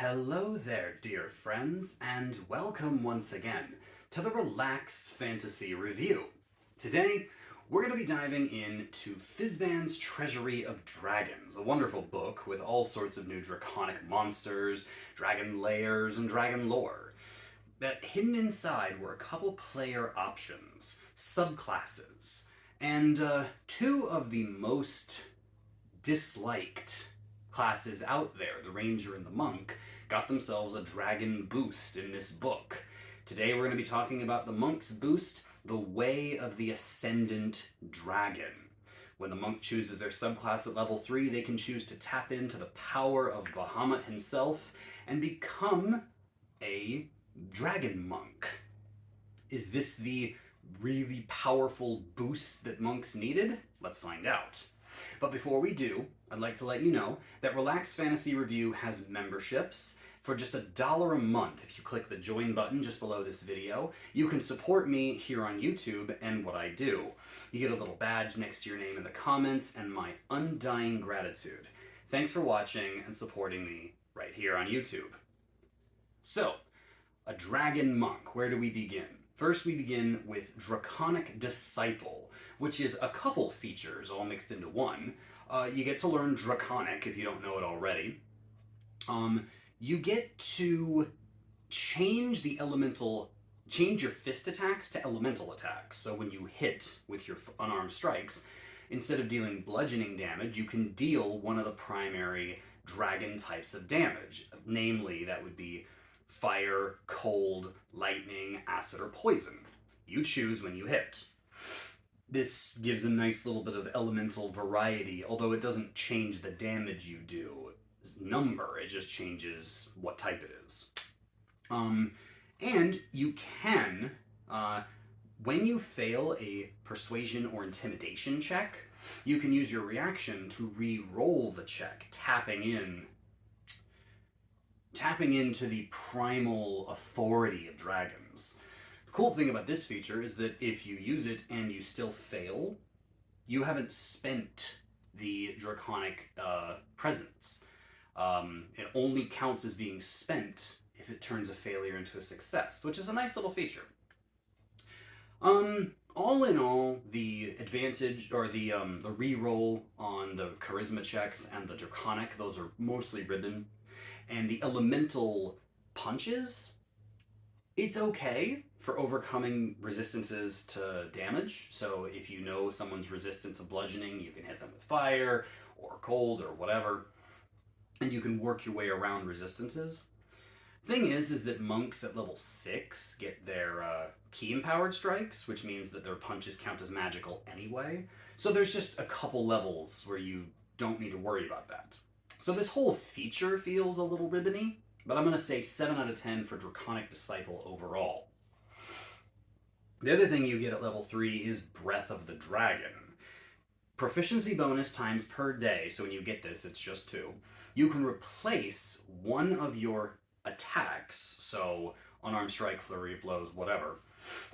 Hello there, dear friends, and welcome once again to the Relaxed Fantasy Review. Today, we're going to be diving into Fizban's Treasury of Dragons, a wonderful book with all sorts of new draconic monsters, dragon layers, and dragon lore. But hidden inside were a couple player options, subclasses, and two of the most disliked classes out there, the Ranger and the Monk, got themselves a dragon boost in this book. Today we're going to be talking about the Monk's boost, the Way of the Ascendant Dragon. When the Monk chooses their subclass at level 3, they can choose to tap into the power of Bahamut himself and become a Dragon Monk. Is this the really powerful boost that monks needed? Let's find out. But before we do, I'd like to let you know that Relaxed Fantasy Review has memberships. For just $1 a month, if you click the join button just below this video, you can support me here on YouTube and what I do. You get a little badge next to your name in the comments and my undying gratitude. Thanks for watching and supporting me right here on YouTube. So, a Dragon Monk, where do we begin? First, we begin with Draconic Disciple, which is a couple features all mixed into one. You get to learn Draconic if you don't know it already. You get to change your fist attacks to elemental attacks. So when you hit with your unarmed strikes, instead of dealing bludgeoning damage, you can deal one of the primary dragon types of damage. Namely, that would be fire, cold, lightning, acid, or poison. You choose when you hit. This gives a nice little bit of elemental variety, although it doesn't change the damage you do number, it just changes what type it is. And you can, when you fail a persuasion or intimidation check, you can use your reaction to re-roll the check, tapping into the primal authority of dragons. The cool thing about this feature is that if you use it and you still fail, you haven't spent the draconic presence. It only counts as being spent if it turns a failure into a success, which is a nice little feature. All in all, the advantage, or the reroll on the charisma checks and the draconic, those are mostly ribbon. And the elemental punches, it's okay for overcoming resistances to damage. So if you know someone's resistant to bludgeoning, you can hit them with fire or cold or whatever, and you can work your way around resistances. Thing is that monks at level 6 get their key-empowered strikes, which means that their punches count as magical anyway. So there's just a couple levels where you don't need to worry about that. So this whole feature feels a little ribbony, but I'm going to say 7 out of 10 for Draconic Disciple overall. The other thing you get at level 3 is Breath of the Dragon. Proficiency bonus times per day, so when you get this, it's just 2. You can replace one of your attacks, so unarmed strike, flurry of blows, whatever,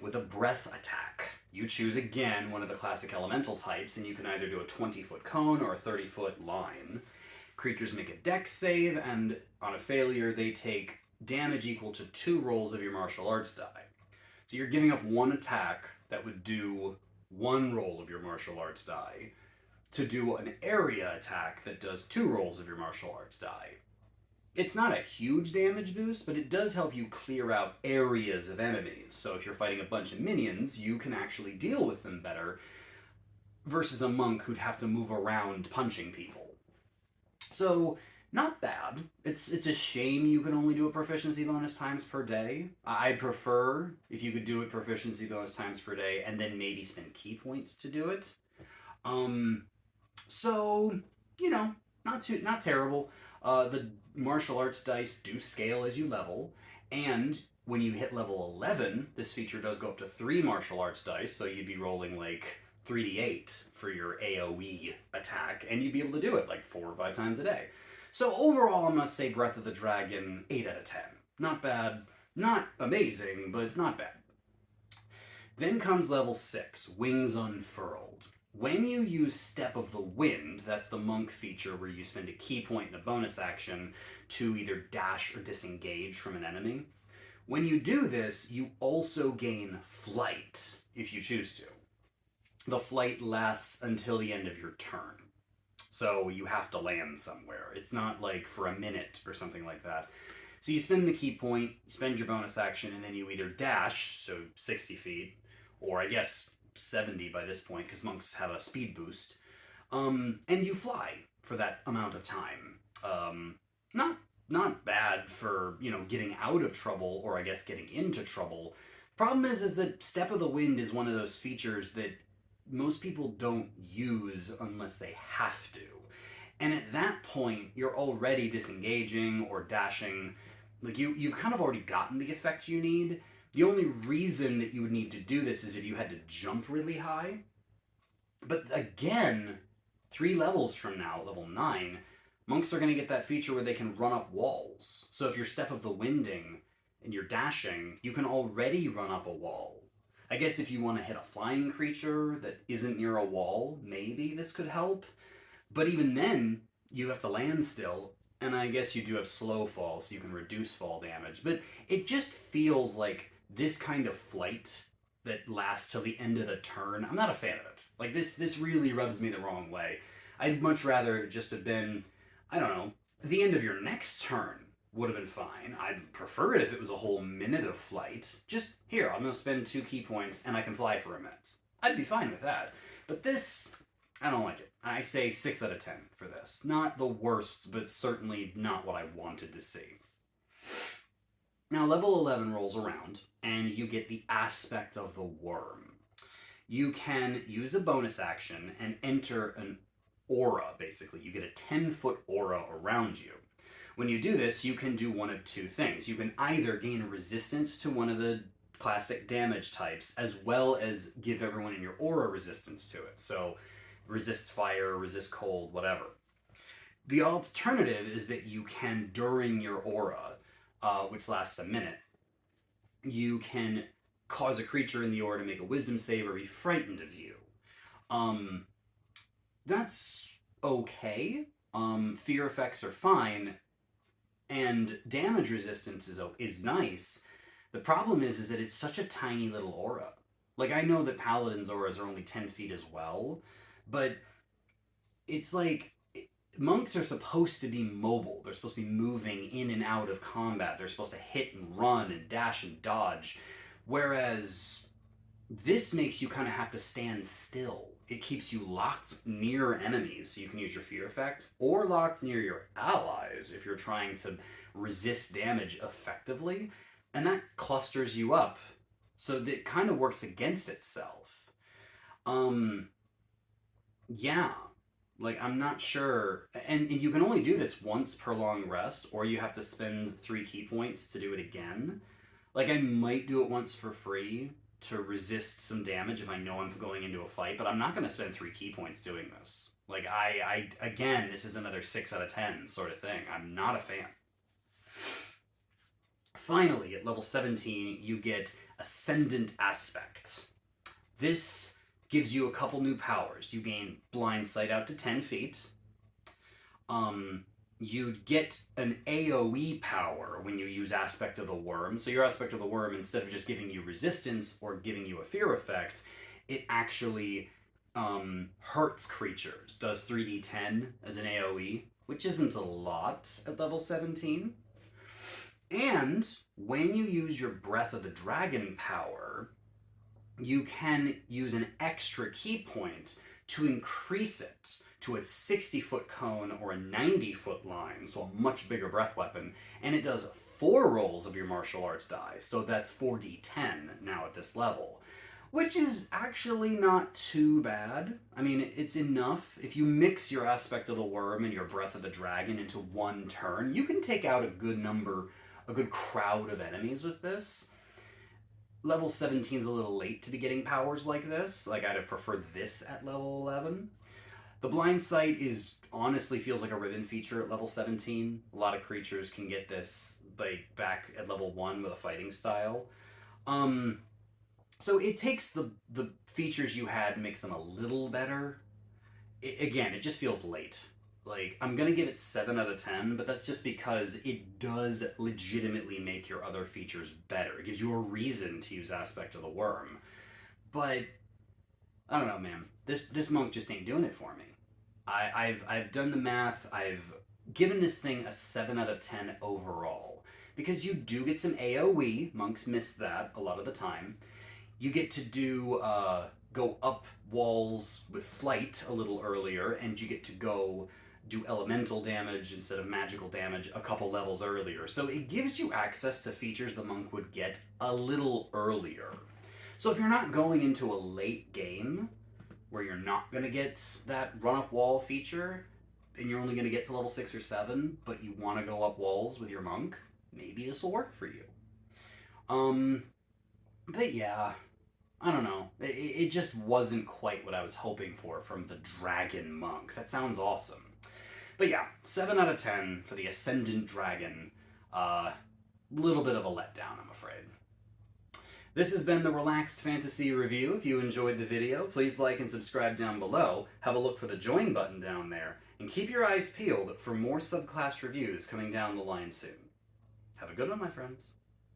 with a breath attack. You choose again one of the classic elemental types, and you can either do a 20-foot cone or a 30-foot line. Creatures make a dex save, and on a failure, they take damage equal to 2 rolls of your martial arts die. So you're giving up one attack that would do 1 roll of your martial arts die to do an area attack that does 2 rolls of your martial arts die. It's not a huge damage boost, but it does help you clear out areas of enemies. So if you're fighting a bunch of minions, you can actually deal with them better versus a monk who'd have to move around punching people. So, not bad. It's a shame you can only do a proficiency bonus times per day. I'd prefer if you could do it proficiency bonus times per day and then maybe spend key points to do it. So, you know, not terrible. The martial arts dice do scale as you level, and when you hit level 11, this feature does go up to 3 martial arts dice, so you'd be rolling like 3d8 for your AoE attack, and you'd be able to do it like 4 or 5 times a day. So overall, I must say Breath of the Dragon, 8 out of 10. Not bad, not amazing, but not bad. Then comes level 6, Wings Unfurled. When you use Step of the Wind, that's the monk feature where you spend a key point and a bonus action to either dash or disengage from an enemy. When you do this, you also gain flight, if you choose to. The flight lasts until the end of your turn. So you have to land somewhere. It's not like for a minute or something like that. So you spend the key point, you spend your bonus action, and then you either dash, so 60 feet, or I guess 70 by this point, because monks have a speed boost, and you fly for that amount of time. Not bad for, getting out of trouble, or I guess getting into trouble. Problem is that Step of the Wind is one of those features that most people don't use unless they have to. And at that point, you're already disengaging or dashing. Like, you've kind of already gotten the effect you need. The only reason that you would need to do this is if you had to jump really high. But again, 3 levels from now, level 9, monks are going to get that feature where they can run up walls. So if you're Step of the Winding and you're dashing, you can already run up a wall. I guess if you want to hit a flying creature that isn't near a wall, maybe this could help. But even then, you have to land still, and I guess you do have slow fall, so you can reduce fall damage. But it just feels like this kind of flight that lasts till the end of the turn, I'm not a fan of it. Like, this really rubs me the wrong way. I'd much rather just have been, I don't know, the end of your next turn would have been fine. I'd prefer it if it was a whole minute of flight. Just, here, I'm going to spend 2 key points and I can fly for a minute. I'd be fine with that. But this, I don't like it. I say 6 out of 10 for this. Not the worst, but certainly not what I wanted to see. Now, level 11 rolls around, and you get the Aspect of the Worm. You can use a bonus action and enter an aura, basically. You get a 10-foot aura around you. When you do this, you can do one of 2 things. You can either gain resistance to one of the classic damage types, as well as give everyone in your aura resistance to it. So, resist fire, resist cold, whatever. The alternative is that you can, during your aura, which lasts a minute, you can cause a creature in the aura to make a wisdom save or be frightened of you. That's okay. Fear effects are fine, and damage resistance is nice. The problem is that it's such a tiny little aura. Like, I know that paladins' auras are only 10 feet as well, but it's like, monks are supposed to be mobile. They're supposed to be moving in and out of combat. They're supposed to hit and run and dash and dodge. Whereas this makes you kind of have to stand still. It keeps you locked near enemies, so you can use your fear effect, or locked near your allies if you're trying to resist damage effectively, and that clusters you up, so that it kind of works against itself. Yeah. Like, I'm not sure. And you can only do this once per long rest, or you have to spend 3 key points to do it again. Like, I might do it once for free to resist some damage if I know I'm going into a fight, but I'm not going to spend 3 key points doing this. Like, again, this is another 6 out of 10 sort of thing. I'm not a fan. Finally, at level 17, you get Ascendant Aspect. This gives you a couple new powers. You gain blind sight out to 10 feet. You'd get an AoE power when you use Aspect of the Worm. So your Aspect of the Worm, instead of just giving you resistance or giving you a fear effect, it actually hurts creatures. Does 3d10 as an AoE, which isn't a lot at level 17. And when you use your Breath of the Dragon power, you can use an extra key point to increase it to a 60-foot cone or a 90-foot line, so a much bigger breath weapon, and it does 4 rolls of your martial arts die, so that's 4d10 now at this level, which is actually not too bad. I mean, it's enough. If you mix your Aspect of the Worm and your Breath of the Dragon into one turn, you can take out a good crowd of enemies with this. Level 17 is a little late to be getting powers like this. Like, I'd have preferred this at level 11. The Blind Sight honestly feels like a ribbon feature at level 17. A lot of creatures can get this back at level 1 with a fighting style. So it takes the features you had and makes them a little better. Again, it just feels late. Like, I'm gonna give it 7 out of 10, but that's just because it does legitimately make your other features better. It gives you a reason to use Aspect of the Worm. But I don't know, man. This monk just ain't doing it for me. I've done the math. I've given this thing a 7 out of 10 overall because you do get some AoE. Monks miss that a lot of the time. You get to do go up walls with flight a little earlier, and you get to go do elemental damage instead of magical damage a couple levels earlier. So it gives you access to features the monk would get a little earlier. So if you're not going into a late game where you're not going to get that run up wall feature and you're only going to get to level 6 or 7, but you want to go up walls with your monk, maybe this will work for you. But yeah, I don't know. It just wasn't quite what I was hoping for from the Dragon Monk. That sounds awesome. But yeah, 7 out of 10 for the Ascendant Dragon. Little bit of a letdown, I'm afraid. This has been the Relaxed Fantasy Review. If you enjoyed the video, please like and subscribe down below. Have a look for the join button down there. And keep your eyes peeled for more subclass reviews coming down the line soon. Have a good one, my friends.